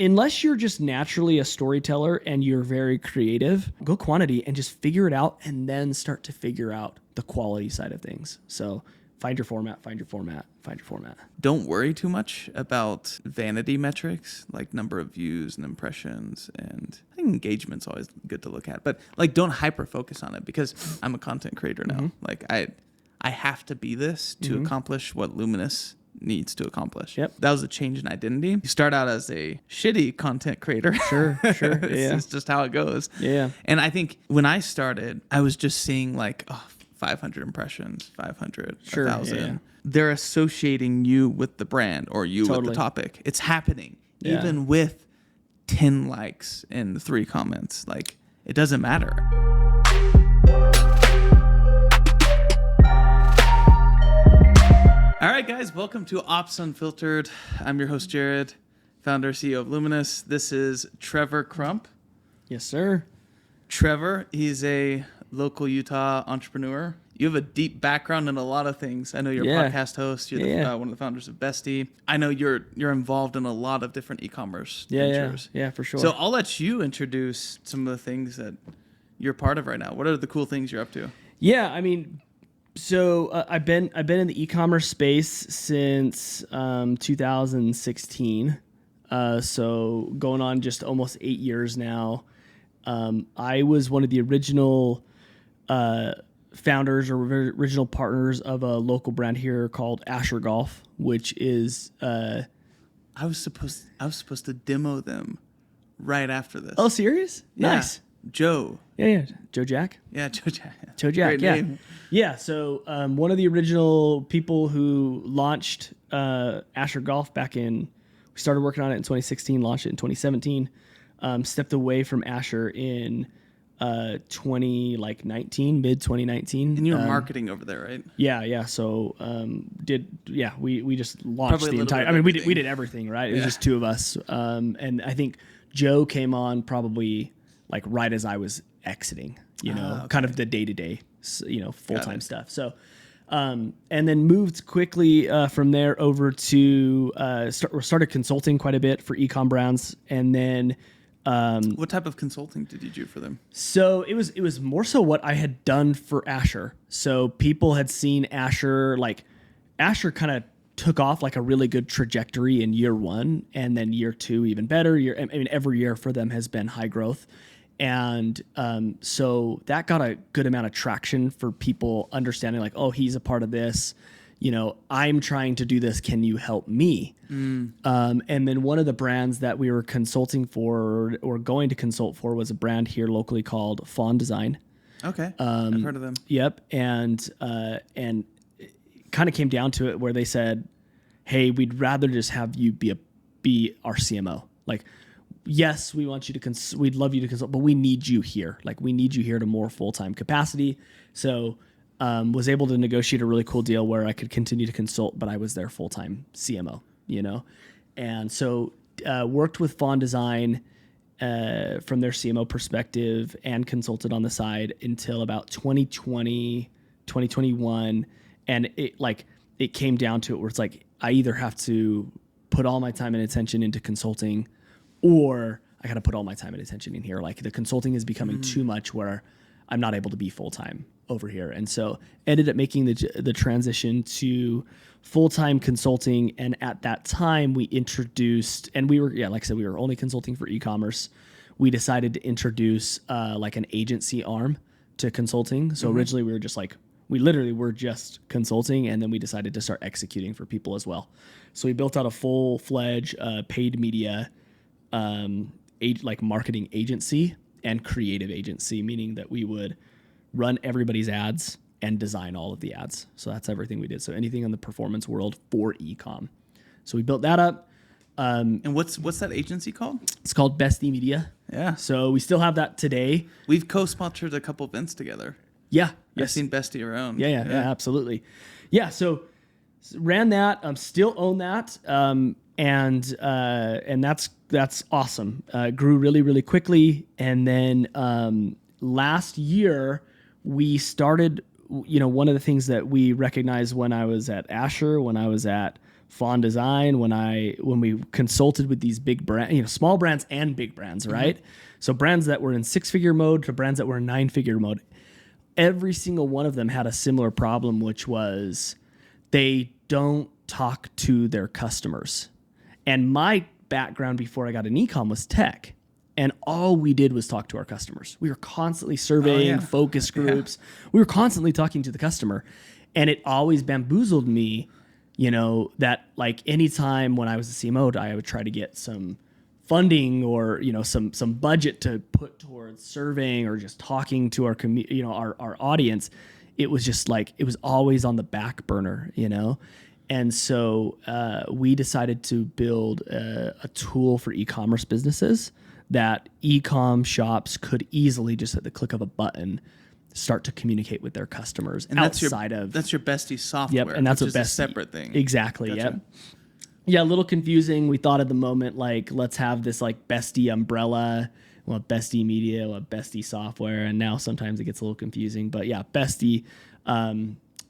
unless you're just naturally a storyteller and you're very creative, go quantity and just figure it out and then start to figure out the quality side of things. So find your format, find your format, find your format. Don't worry too much about vanity metrics like number of views and impressions, and I think engagement's always good to look at. But like, don't hyper focus on it, because I'm a content creator now. Like I have to be this to accomplish what Luminous needs to accomplish. Yep. That That was a change in identity. You start out as a shitty content creator. Sure. It's just how it goes. Yeah. And I think when I started, I was just seeing like 500 impressions, 500, Sure, 1,000. yeah. They're associating you with the brand or you with Totally. the topic. It's happening. Yeah. Even with 10 likes and 3 comments. Like, it doesn't matter. All right, guys, welcome to Ops Unfiltered. I'm your host, Jared, founder, CEO of Luminous. This is Trevor Crump. Yes, sir. Trevor, he's a local Utah entrepreneur. You have a deep background in a lot of things. I know you're a podcast host. You're one of the founders of Bestie. I know you're involved in a lot of different e-commerce ventures. Yeah, for sure. So I'll let you introduce some of the things that you're part of right now. What are the cool things you're up to? Yeah, I mean, so I've been in the e-commerce space since 2016. So going on just almost 8 years now. I was one of the original founders or original partners of a local brand here called Asher Golf, which is I was supposed to demo them right after this. oh, serious? Yeah. Nice. Joe. Yeah. Joe Jack. Yeah, Joe Jack. Joe Jack. Great Yeah. name. Yeah. So one of the original people who launched Asher Golf back in, we started working on it in 2016, launched it in 2017, stepped away from Asher in 2019, mid 2019. And you were marketing over there, right? Yeah. So we just launched Probably a the little entire. bit I of mean, everything. we did everything, right? It was just two of us, and I think Joe came on probably like right as I was exiting, kind of the day-to-day, full-time stuff. So, and then moved quickly from there over to started consulting quite a bit for e-com brands, and then. What type of consulting did you do for them? So it was more so what I had done for Asher. So people had seen Asher, like Asher kind of took off like a really good trajectory in year one, and then year two even better. Every year for them has been high growth. And so that got a good amount of traction for people understanding like, oh, he's a part of this. I'm trying to do this. Can you help me? And then one of the brands that we were consulting for or going to consult for was a brand here locally called Fawn Design. Okay, I've heard of them. Yep. And it kind of came down to it where they said, hey, we'd rather just have you be our CMO. Like, yes, we want you to we'd love you to consult, but we need you here. Like, we need you here to more full-time capacity. So was able to negotiate a really cool deal where I could continue to consult, but I was their full-time CMO, And so worked with Fawn Design from their CMO perspective and consulted on the side until about 2020, 2021. And it came down to it where it's like, I either have to put all my time and attention into consulting or I got to put all my time and attention in here. Like the consulting is becoming too much where I'm not able to be full-time over here. And so ended up making the transition to full-time consulting. And at that time we introduced, and we were, like I said, we were only consulting for e-commerce. We decided to introduce like an agency arm to consulting. So originally we were just like, we literally were just consulting, and then we decided to start executing for people as well. So we built out a full-fledged paid media marketing agency and creative agency, meaning that we would run everybody's ads and design all of the ads. So that's everything we did. So anything in the performance world for e-com. So we built that up. And what's that agency called? It's called Bestie Media. Yeah. So we still have that today. We've co-sponsored a couple events together. Yeah. I've seen Bestie around. Yeah, absolutely. Yeah. So ran that. Still own that. And that's awesome. Grew really, really quickly. And then last year we started, one of the things that we recognized when I was at Asher, when I was at Fawn Design, when we consulted with these big brands, small brands and big brands, right? So brands that were in 6-figure mode to brands that were in 9-figure mode, every single one of them had a similar problem, which was they don't talk to their customers. And my background before I got an ecom was tech. And all we did was talk to our customers. We were constantly surveying focus groups. We were constantly talking to the customer. And it always bamboozled me, that like anytime when I was a CMO, I would try to get some funding or, some budget to put towards surveying or just talking to our our audience. It was just like, it was always on the back burner, And so we decided to build a tool for e-commerce businesses that e-com shops could easily, just at the click of a button, start to communicate with their customers and that's your Bestie software. Yep, and that's which is a separate thing. Exactly. Gotcha. Yep. Yeah, a little confusing. We thought at the moment, like, let's have this like Bestie umbrella. Well, Bestie Media, well, Bestie software, and now sometimes it gets a little confusing. But yeah, Bestie,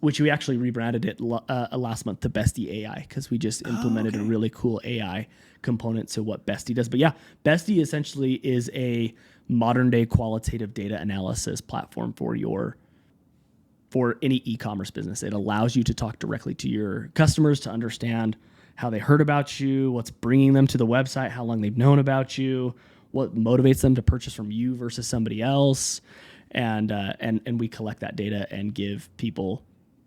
which we actually rebranded it last month to Bestie AI because we just implemented a really cool AI component to what Bestie does. But yeah, Bestie essentially is a modern day qualitative data analysis platform for any e-commerce business. It allows you to talk directly to your customers to understand how they heard about you, what's bringing them to the website, how long they've known about you, what motivates them to purchase from you versus somebody else. And we collect that data and give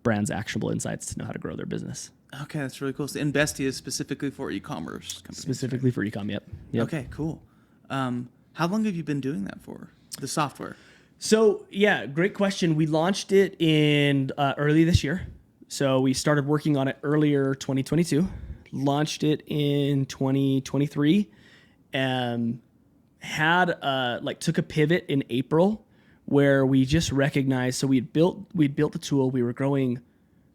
brands actionable insights to know how to grow their business. Okay, that's really cool. And Bestie is specifically for e-commerce companies. Specifically for e-com, yep. Okay, cool. How long have you been doing that for, the software? So, yeah, great question. We launched it in early this year. So we started working on it earlier 2022, launched it in 2023, and took a pivot in April where we just recognized, so we'd built the tool, we were growing.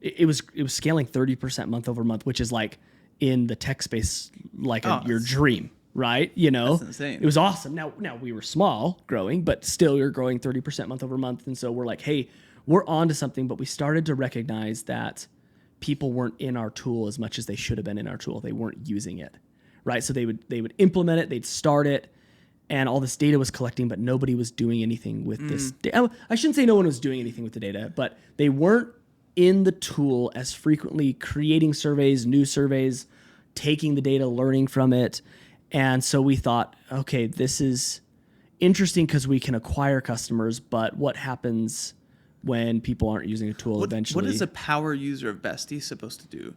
It was scaling 30% month over month, which is like in the tech space, like your dream, right? That's insane. It was awesome. Now we were small growing, but still you're growing 30% month over month. And so we're like, hey, we're on to something, but we started to recognize that people weren't in our tool as much as they should have been in our tool. They weren't using it, right? So they would implement it, they'd start it, and all this data was collecting, but nobody was doing anything with this data. I shouldn't say no one was doing anything with the data, but they weren't in the tool as frequently, creating surveys, new surveys, taking the data, learning from it. And so we thought, okay, this is interesting because we can acquire customers, but what happens when people aren't using a tool eventually? What is a power user of Bestie supposed to do?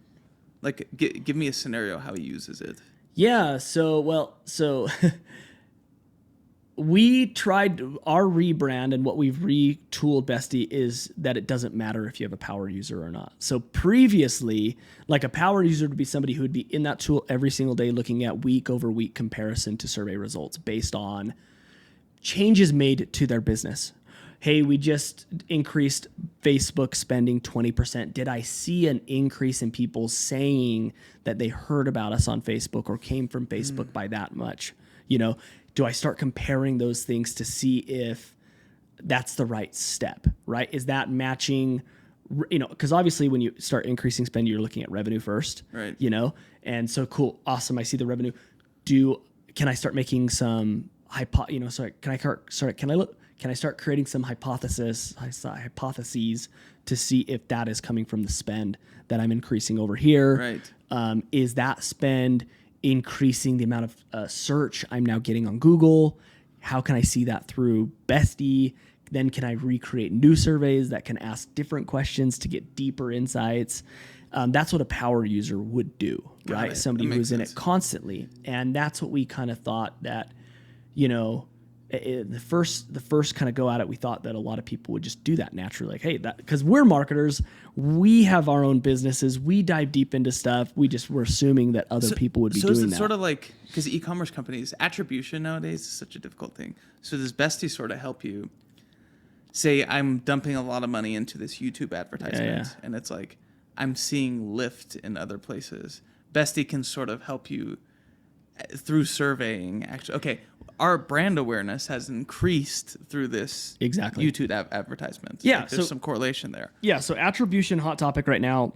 Like, give me a scenario how he uses it. Yeah, so we tried our rebrand, and what we've retooled Bestie is that it doesn't matter if you have a power user or not. So previously, like a power user would be somebody who would be in that tool every single day looking at week over week comparison to survey results based on changes made to their business. Hey, we just increased Facebook spending 20%. Did I see an increase in people saying that they heard about us on Facebook or came from Facebook by that much? Do I start comparing those things to see if that's the right step, right? Is that matching, because obviously when you start increasing spend, you're looking at revenue first, right? And so cool, awesome. I see the revenue. Can I start making some can I start creating some hypotheses to see if that is coming from the spend that I'm increasing over here? Right. Is that spend increasing the amount of search I'm now getting on Google? How can I see that through Bestie? Then can I recreate new surveys that can ask different questions to get deeper insights? That's what a power user would do, right? Somebody who's in it constantly. And that's what we kind of thought that, the first kind of go at it, we thought that a lot of people would just do that naturally. Like, hey, because we're marketers, we have our own businesses, we dive deep into stuff. We're assuming that other people would be doing that. So is it sort of like, because e-commerce companies, attribution nowadays is such a difficult thing. So does Bestie sort of help you? Say I'm dumping a lot of money into this YouTube advertisement, and it's like I'm seeing lift in other places. Bestie can sort of help you through surveying. Actually, okay, our brand awareness has increased through this YouTube advertisement. Yeah, there's some correlation there. Yeah, so attribution, hot topic right now.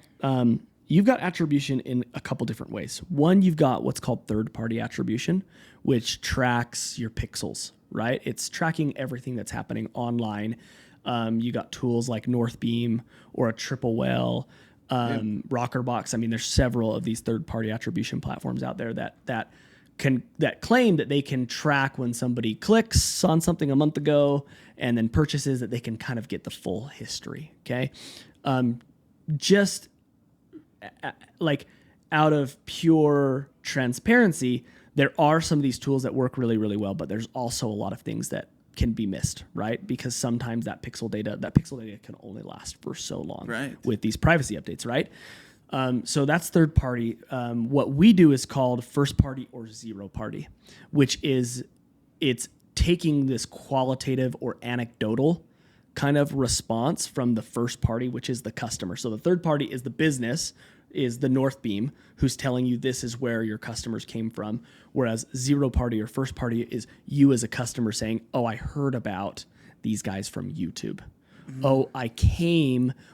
you've got attribution in a couple different ways. One, you've got what's called third-party attribution, which tracks your pixels, right? It's tracking everything that's happening online. You got tools like Northbeam or a Triple Whale, Rockerbox. I mean, there's several of these third-party attribution platforms out there that claim that they can track when somebody clicks on something a month ago and then purchases, that they can kind of get the full history. Okay, just like out of pure transparency, there are some of these tools that work really, really well, but there's also a lot of things that can be missed, right? Because sometimes that pixel data can only last for so long, right, with these privacy updates, right? So that's third party. What we do is called first party or zero party, which is it's taking this qualitative or anecdotal kind of response from the first party, which is the customer. So the third party is the business, is the Northbeam, who's telling you this is where your customers came from. Whereas zero party or first party is you as a customer saying, oh, I heard about these guys from YouTube. Mm-hmm. Oh,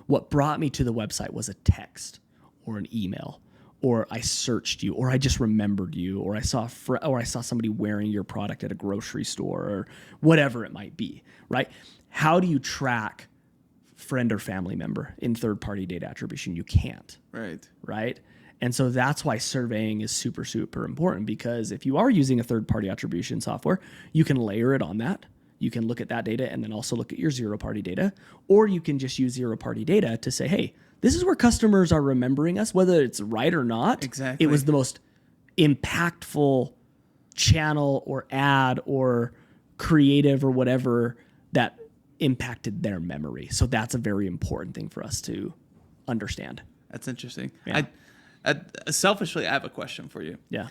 what brought me to the website was a text or an email, or I searched you, or I just remembered you, or I saw somebody wearing your product at a grocery store, or whatever it might be, right? How do you track friend or family member in third-party data attribution? You can't. Right? And so that's why surveying is super, super important, because if you are using a third-party attribution software, you can layer it on that. You can look at that data and then also look at your zero-party data, or you can just use zero-party data to say, hey, this is where customers are remembering us, whether it's right or not. Exactly. It was the most impactful channel or ad or creative or whatever that impacted their memory. So that's a very important thing for us to understand. That's interesting. Yeah. Selfishly, I have a question for you. Yeah.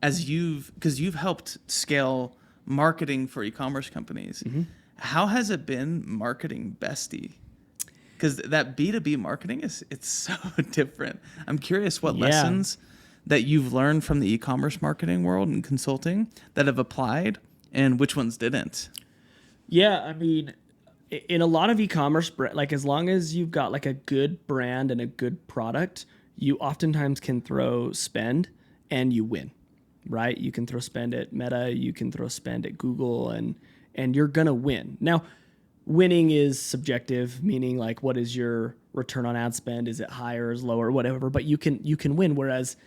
Because you've helped scale marketing for e-commerce companies. Mm-hmm. How has it been marketing Bestie? Because that B2B marketing it's so different. I'm curious what lessons that you've learned from the e-commerce marketing world and consulting that have applied, and which ones didn't. Yeah, I mean, in a lot of e-commerce, like as long as you've got like a good brand and a good product, you oftentimes can throw spend and you win, right? You can throw spend at Meta, you can throw spend at Google, and you're gonna win. Now, winning is subjective, meaning like what is your return on ad spend? Is it higher, is lower, whatever? But you can win. Whereas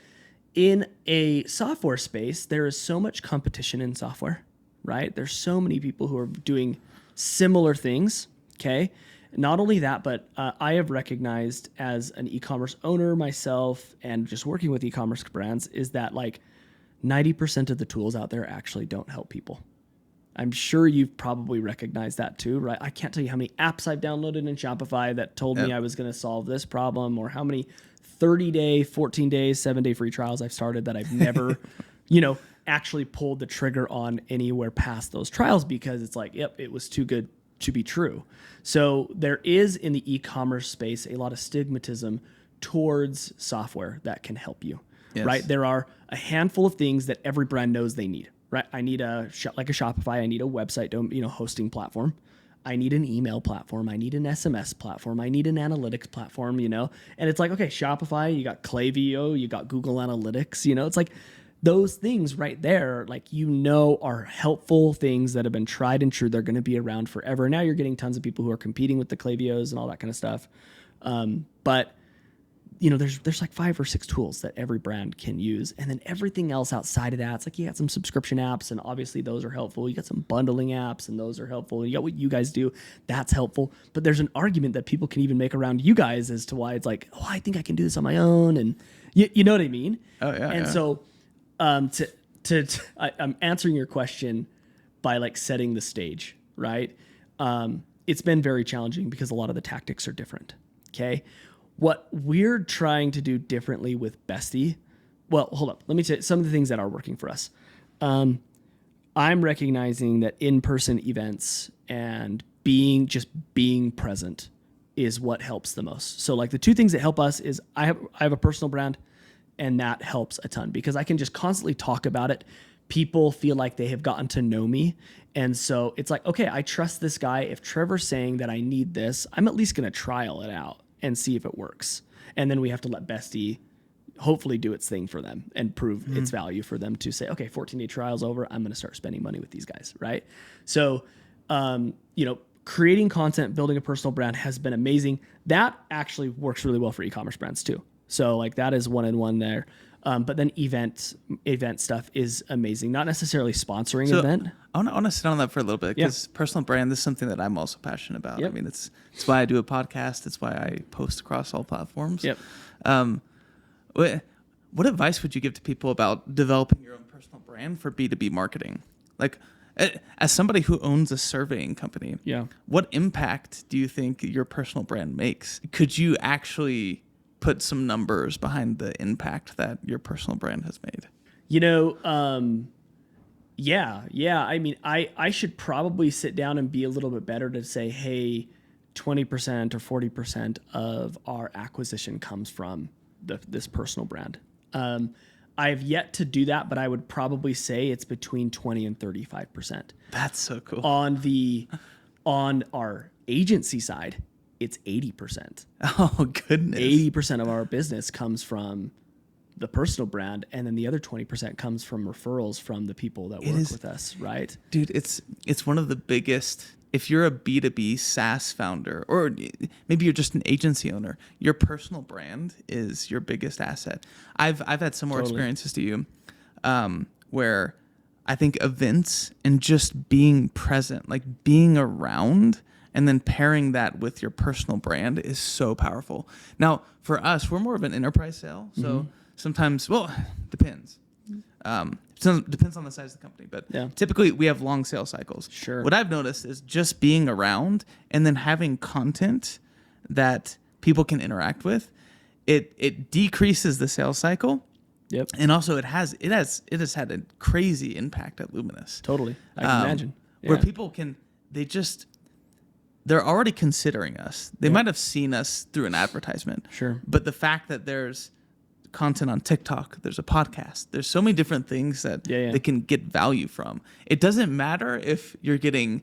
in a software space, there is so much competition in software, right? There's so many people who are doing similar things. Okay. Not only that, but I have recognized as an e-commerce owner myself and just working with e-commerce brands is that like 90% of the tools out there actually don't help people. I'm sure you've probably recognized that too, right? I can't tell you how many apps I've downloaded in Shopify that told me I was going to solve this problem, or how many 30-day, 14-day, 7-day free trials I've started that I've never, actually pulled the trigger on anywhere past those trials, because it's like, yep, it was too good to be true. So there is in the e-commerce space a lot of stigmatism towards software that can help you, right? There are a handful of things that every brand knows they need. Right, I need like a Shopify. I need a website, hosting platform. I need an email platform. I need an SMS platform. I need an analytics platform. And it's like, okay, Shopify. You got Klaviyo. You got Google Analytics. It's like those things right there. Like are helpful things that have been tried and true. They're going to be around forever. Now you're getting tons of people who are competing with the Klaviyos and all that kind of stuff. But there's like 5 or 6 tools that every brand can use. And then everything else outside of that, it's like you got some subscription apps, and obviously those are helpful. You got some bundling apps, and those are helpful. You got what you guys do, that's helpful. But there's an argument that people can even make around you guys as to why it's like, oh, I think I can do this on my own. And you know what I mean? Oh, yeah. And so I'm answering your question by like setting the stage, right? It's been very challenging because a lot of the tactics are different, okay? What we're trying to do differently with Bestie, well, hold up. Let me tell you some of the things that are working for us. I'm recognizing that in-person events and being present is what helps the most. So like the 2 things that help us is I have a personal brand, and that helps a ton because I can just constantly talk about it. People feel like they have gotten to know me. And so it's like, okay, I trust this guy. If Trevor's saying that I need this, I'm at least going to trial it out and see if it works. And then we have to let Bestie hopefully do its thing for them and prove its value for them to say, okay, 14-day trial's over. I'm going to start spending money with these guys. Right. So, creating content, building a personal brand has been amazing. That actually works really well for e-commerce brands too. So like that is 1-in-1 there. But then event stuff is amazing. Not necessarily sponsoring event. I want to sit on that for a little bit because personal brand is something that I'm also passionate about. Yep. I mean, it's why I do a podcast. It's why I post across all platforms. Yep. What advice would you give to people about developing your own personal brand for B2B marketing? Like, as somebody who owns a surveying company, what impact do you think your personal brand makes? Could you actually put some numbers behind the impact that your personal brand has made? I mean, I should probably sit down and be a little bit better to say, hey, 20% or 40% of our acquisition comes from this personal brand. I've yet to do that, but I would probably say it's between 20 and 35%. That's so cool. On our agency side, it's 80%. Oh, goodness. 80% of our business comes from the personal brand, and then the other 20% comes from referrals from the people that work with us, right? Dude, it's one of the biggest. If you're a B2B SaaS founder, or maybe you're just an agency owner, your personal brand is your biggest asset. I've had similar experiences to you, where I think events and just being present, like being around, and then pairing that with your personal brand is so powerful. Now, for us, we're more of an enterprise sale, so sometimes, depends. Depends on the size of the company, but typically we have long sales cycles. Sure. What I've noticed is just being around and then having content that people can interact with, it decreases the sales cycle. Yep. And also it has had a crazy impact at Luminous. Totally. I can imagine. Where people they're already considering us. They might have seen us through an advertisement. Sure. But the fact that there's content on TikTok, there's a podcast, there's so many different things that they can get value from. It doesn't matter if you're getting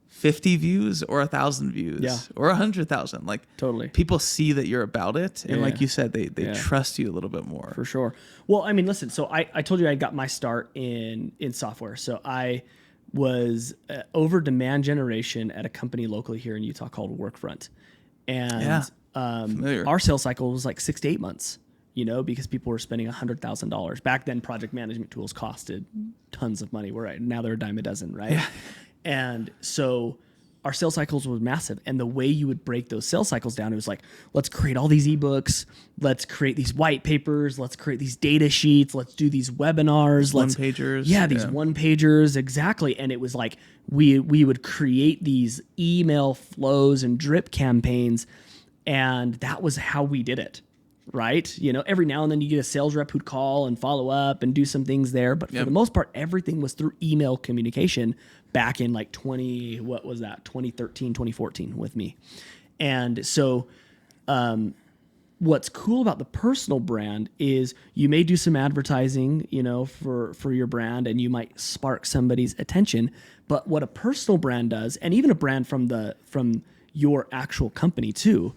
50 views or 1,000 views or 100,000. Like, totally, people see that you're about it, and like you said, they trust you a little bit more. For sure. Well, I mean, listen. So I told you I got my start in software. So I was over demand generation at a company locally here in Utah called Workfront, and our sales cycle was like 6 to 8 months. Because people were spending $100,000. Back then, project management tools costed tons of money. Now they're a dime a dozen, right? Yeah. And so our sales cycles was massive. And the way you would break those sales cycles down, it was like, let's create all these ebooks. Let's create these white papers. Let's create these data sheets. Let's do these webinars. One-pagers. Yeah, these one-pagers, exactly. And it was like we would create these email flows and drip campaigns. And that was how we did it. Right? Every now and then you get a sales rep who'd call and follow up and do some things there. But for the most part, everything was through email communication back in like 2013, 2014 with me. And so what's cool about the personal brand is you may do some advertising, for your brand, and you might spark somebody's attention. But what a personal brand does, and even a brand from your actual company too,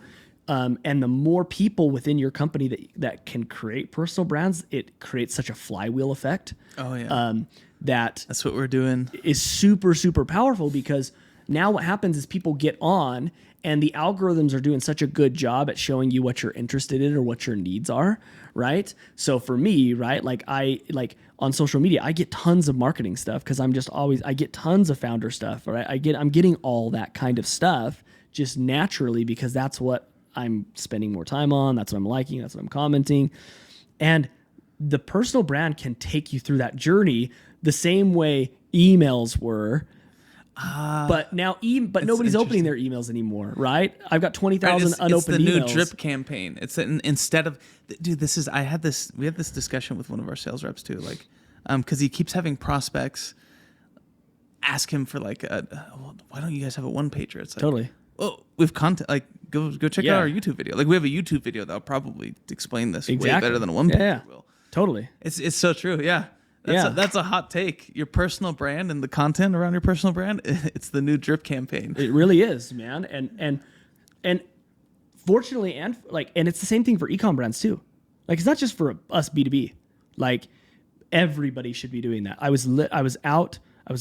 and the more people within your company that can create personal brands, it creates such a flywheel effect. Oh yeah. That's what we're doing. Is super, super powerful, because now what happens is people get on and the algorithms are doing such a good job at showing you what you're interested in or what your needs are. Right. So for me, right, on social media, I get tons of marketing stuff because I get tons of founder stuff. Right. I'm getting all that kind of stuff just naturally because that's what I'm spending more time on. That's what I'm liking. That's what I'm commenting. And the personal brand can take you through that journey the same way emails were. But nobody's opening their emails anymore, right? I've got 20,000 unopened emails. It's the new drip campaign. It's instead of, dude, we had this discussion with one of our sales reps too, because he keeps having prospects ask him for why don't you guys have a one pager? It's like, totally. Oh, we've content. Go check out our YouTube video. We have a YouTube video that'll probably explain this way better than a one pager will. Totally. It's so true. Yeah. That's a hot take. Your personal brand and the content around your personal brand, it's the new drip campaign. It really is, man. And fortunately, and it's the same thing for ecom brands too. Like, it's not just for us B2B. Like, everybody should be doing that. I was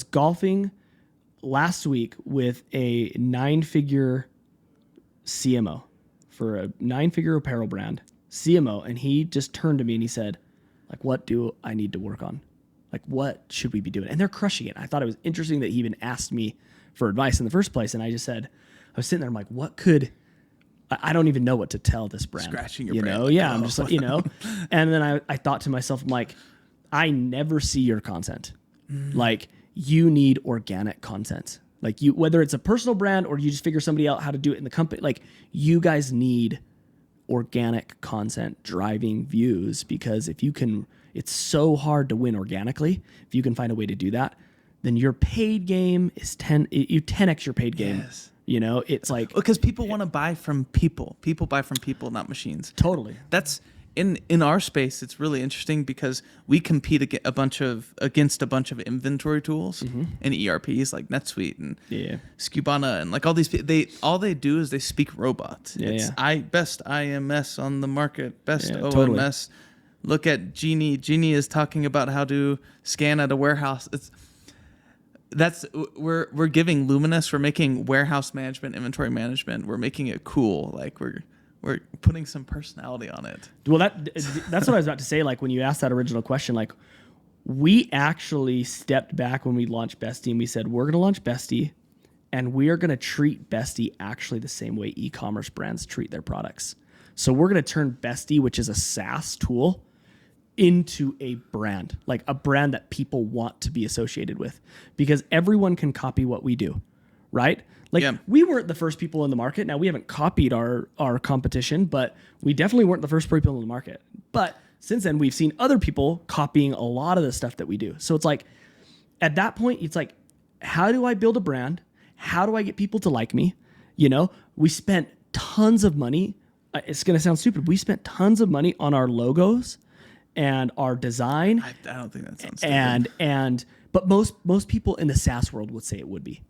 golfing last week with a 9-figure CMO for a 9-figure apparel brand, CMO, and he just turned to me and he said, like, what do I need to work on? Like, what should we be doing? And they're crushing it. I thought it was interesting that he even asked me for advice in the first place. And I just said, I was sitting there, I'm like, I don't even know what to tell this brand. Scratching your brain. Like, yeah, I'm just like, And then I thought to myself, I'm like, I never see your content. Like, you need organic content. Like, whether it's a personal brand or you just figure somebody out how to do it in the company, like, you guys need organic content driving views, because it's so hard to win organically. If you can find a way to do that, then your paid game is 10x your paid game. Yes. It's like, because people want to buy from people. People buy from people, not machines. Totally. That's in our space. It's really interesting because we compete against a bunch of inventory tools and ERPs like NetSuite and Skubana and like all these. All they do is they speak robot. Best IMS on the market. Best OMS. Totally. Look at Genie. Genie is talking about how to scan at a warehouse. We're giving Luminous. We're making warehouse management, inventory management. We're making it cool. Like we're putting some personality on it. Well, that's what I was about to say. Like, when you asked that original question, like, we actually stepped back when we launched Bestie and we said, we're going to launch Bestie and we are going to treat Bestie actually the same way e-commerce brands treat their products. So we're going to turn Bestie, which is a SaaS tool, into a brand, like a brand that people want to be associated with, because everyone can copy what we do, right? Like, we weren't the first people in the market. Now, we haven't copied our competition, but we definitely weren't the first people in the market. But since then, we've seen other people copying a lot of the stuff that we do. So it's like, at that point, it's like, how do I build a brand? How do I get people to like me? We spent tons of money. It's going to sound stupid. We spent tons of money on our logos and our design. I don't think that sounds stupid. But most people in the SaaS world would say it would be.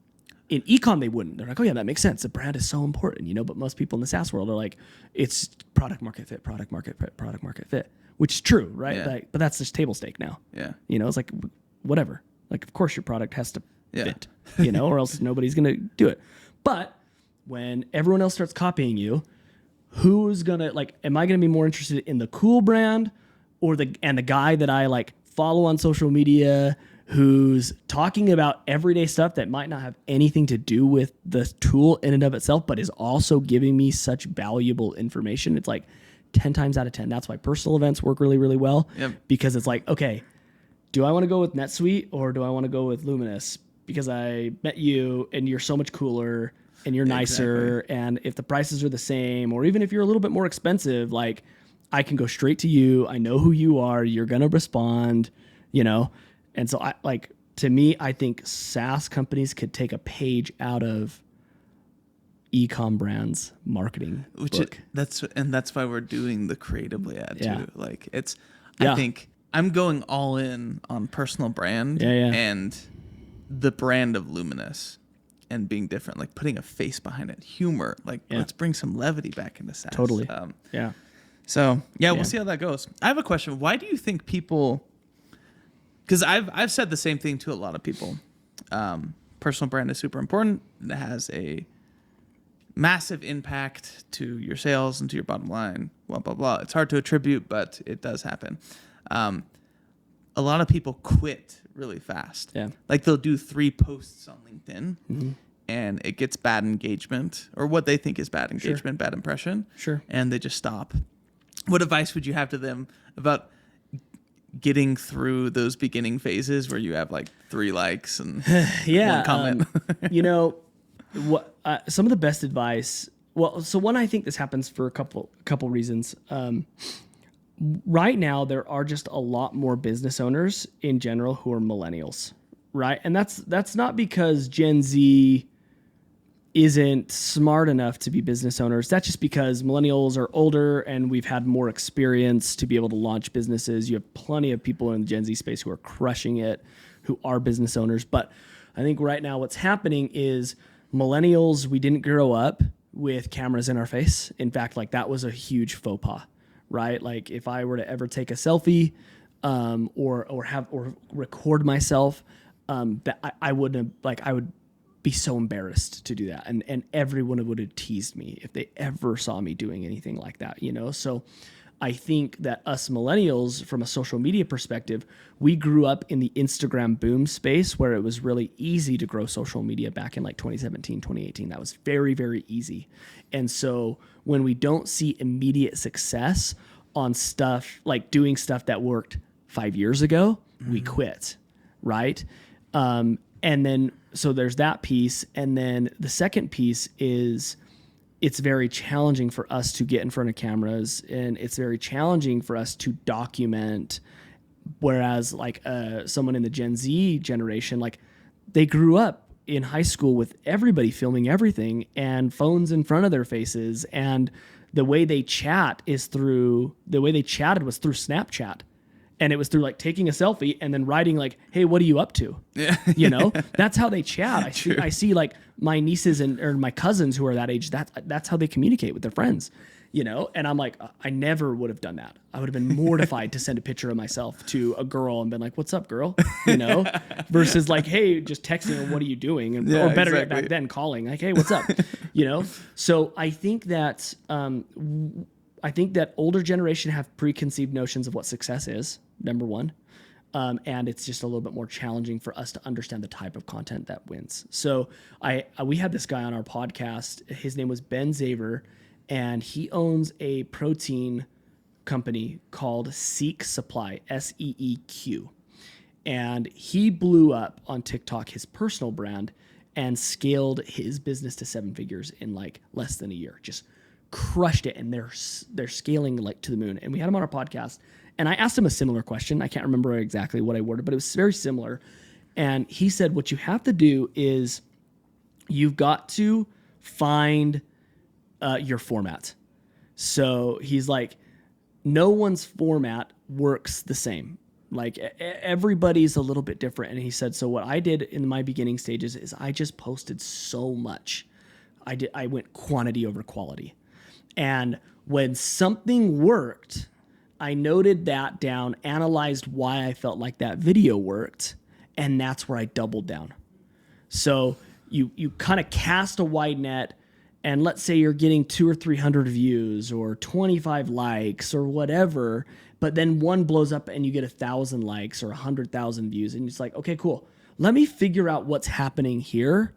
In ecom, they wouldn't. They're like, oh yeah, that makes sense. The brand is so important, But most people in the SaaS world are like, it's product market fit, which is true, right? Yeah. Like, but that's just table stake now. Yeah. It's like, whatever. Like, of course your product has to fit, or else nobody's gonna do it. But when everyone else starts copying you, who's gonna, like, am I gonna be more interested in the cool brand or the guy that I like follow on social media who's talking about everyday stuff that might not have anything to do with the tool in and of itself, but is also giving me such valuable information? It's like 10 times out of 10. That's why personal events work really, really well. Because it's like, okay, do I want to go with NetSuite or do I want to go with Luminous? Because I met you and you're so much cooler and you're nicer. Exactly. And if the prices are the same, or even if you're a little bit more expensive, like, I can go straight to you. I know who you are. You're going to respond, And so to me, I think SaaS companies could take a page out of e-com brands marketing book. That's why we're doing the creatively ad too. Like, I think I'm going all in on personal brand and the brand of Luminous and being different, like putting a face behind it, humor, like let's bring some levity back into SaaS. Totally. So we'll see how that goes. I have a question. Why do you think people, because I've said the same thing to a lot of people. Personal brand is super important. It has a massive impact to your sales and to your bottom line, blah, blah, blah. It's hard to attribute, but it does happen. A lot of people quit really fast. Yeah. Like, they'll do 3 posts on LinkedIn and it gets bad engagement, or what they think is bad engagement, bad impression. And they just stop. What advice would you have to them about getting through those beginning phases where you have like 3 likes and one comment? What some of the best advice. Well, so one, I think this happens for a couple reasons. Right now, there are just a lot more business owners in general who are millennials, right? And that's not because Gen Z isn't smart enough to be business owners. That's just because millennials are older and we've had more experience to be able to launch businesses. You have plenty of people in the Gen Z space who are crushing it, who are business owners. But I think right now what's happening is millennials, we didn't grow up with cameras in our face. In fact, like that was a huge faux pas, right? Like if I were to ever take a selfie, or record myself, that I wouldn't have, like I would be so embarrassed to do that, and everyone would have teased me if they ever saw me doing anything like that, you know. So I think that us millennials, from a social media perspective, we grew up in the Instagram boom space where it was really easy to grow social media back in like 2017, 2018. That was very, very easy. And so when we don't see immediate success on stuff, like doing stuff that worked 5 years ago, we quit, right? And then, so there's that piece. And then the second piece is it's very challenging for us to get in front of cameras, and it's very challenging for us to document. Whereas like someone in the Gen Z generation, like they grew up in high school with everybody filming everything and phones in front of their faces. And the way they chat was through Snapchat. And it was through like taking a selfie and then writing like, "Hey, what are you up to?" Yeah. You know, that's how they chat. I see like my nieces or my cousins who are that age. That's how they communicate with their friends, you know? And I'm like, I never would have done that. I would have been mortified to send a picture of myself to a girl and been like, "What's up, girl?" You know, versus like, "Hey," just texting her, "What are you doing?" And, or better yet, back then calling like, "Hey, what's up?" You know? So I think that, older generation have preconceived notions of what success is, number one. And it's just a little bit more challenging for us to understand the type of content that wins. So we had this guy on our podcast. His name was Ben Zaver, and he owns a protein company called Seek Supply, SEEQ. And he blew up on TikTok, his personal brand, and scaled his business to 7 figures in like less than a year. Just crushed it, and they're scaling like to the moon. And we had him on our podcast, and I asked him a similar question. I can't remember exactly what I worded, but it was very similar. And he said, what you have to do is you've got to find your format. So he's like, no one's format works the same. Like everybody's a little bit different. And he said, so what I did in my beginning stages is I just posted so much. I went quantity over quality. And when something worked, I noted that down, analyzed why I felt like that video worked, and that's where I doubled down. So you kind of cast a wide net, and let's say you're getting 200 or 300 views or 25 likes or whatever, but then one blows up and you get 1,000 likes or 100,000 views, and it's like, okay, cool. Let me figure out what's happening here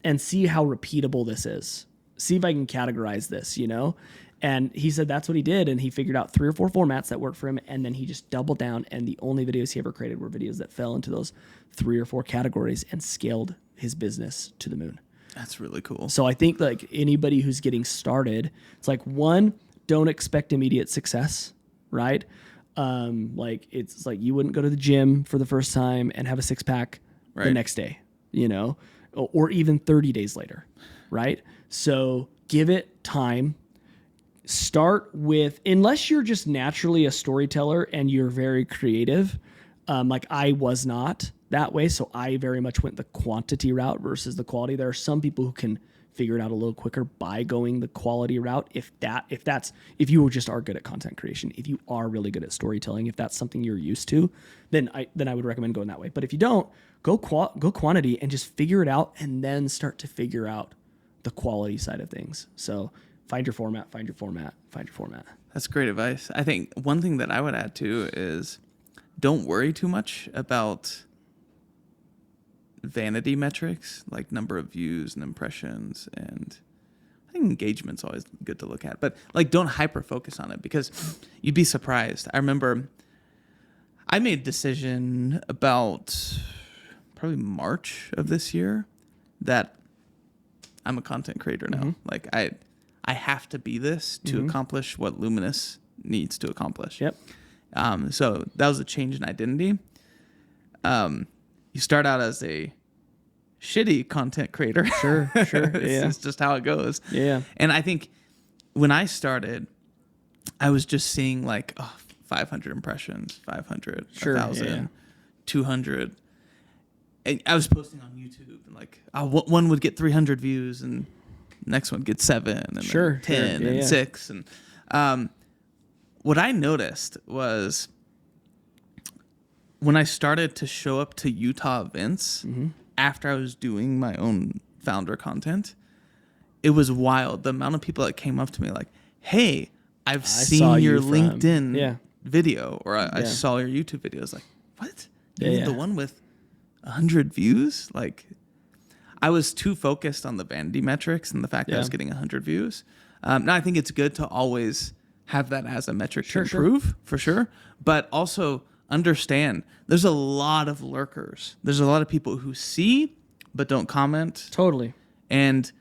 and see how repeatable this is. See if I can categorize this, you know? And he said that's what he did, and he figured out 3 or 4 formats that worked for him, and then he just doubled down, and the only videos he ever created were videos that fell into those 3 or 4 categories and scaled his business to the moon. That's really cool. So I think like anybody who's getting started, it's like, one, don't expect immediate success, right? Like it's like you wouldn't go to the gym for the first time and have a 6-pack the next day, you know, or even 30 days later, right? So give it time. Start with, unless you're just naturally a storyteller and you're very creative, like I was not that way. So I very much went the quantity route versus the quality. There are some people who can figure it out a little quicker by going the quality route. If you just are good at content creation, if you are really good at storytelling, if that's something you're used to, then I would recommend going that way. But if you don't, go quantity and just figure it out, and then start to figure out the quality side of things. So find your format. That's great advice. I think one thing that I would add too is don't worry too much about vanity metrics, like number of views and impressions, and I think engagement's always good to look at. But like, don't hyper focus on it, because you'd be surprised. I remember I made a decision about probably March of this year that I'm a content creator now. Mm-hmm. Like I have to be this to accomplish what Luminous needs to accomplish. Yep. So that was a change in identity. You start out as a shitty content creator. Sure. It's just how it goes. Yeah. And I think when I started, I was just seeing like 500 impressions, 500, 1,000, 200. And I was posting on YouTube, and like one would get 300 views, and next one gets 7 and then Sure, 10 yeah, and yeah. 6. And what I noticed was when I started to show up to Utah events after I was doing my own founder content, it was wild. The amount of people that came up to me like, hey, I've saw seen you your from- LinkedIn yeah. video, or I Yeah. saw your YouTube videos. Like, what? Yeah, You yeah. the one with 100 views? Like, I was too focused on the vanity metrics and the fact that I was Yeah. getting 100 views. Now, I think it's good to always have that as a metric Sure, to sure. improve, for sure. But also understand there's a lot of lurkers. There's a lot of people who see but don't comment. Totally. And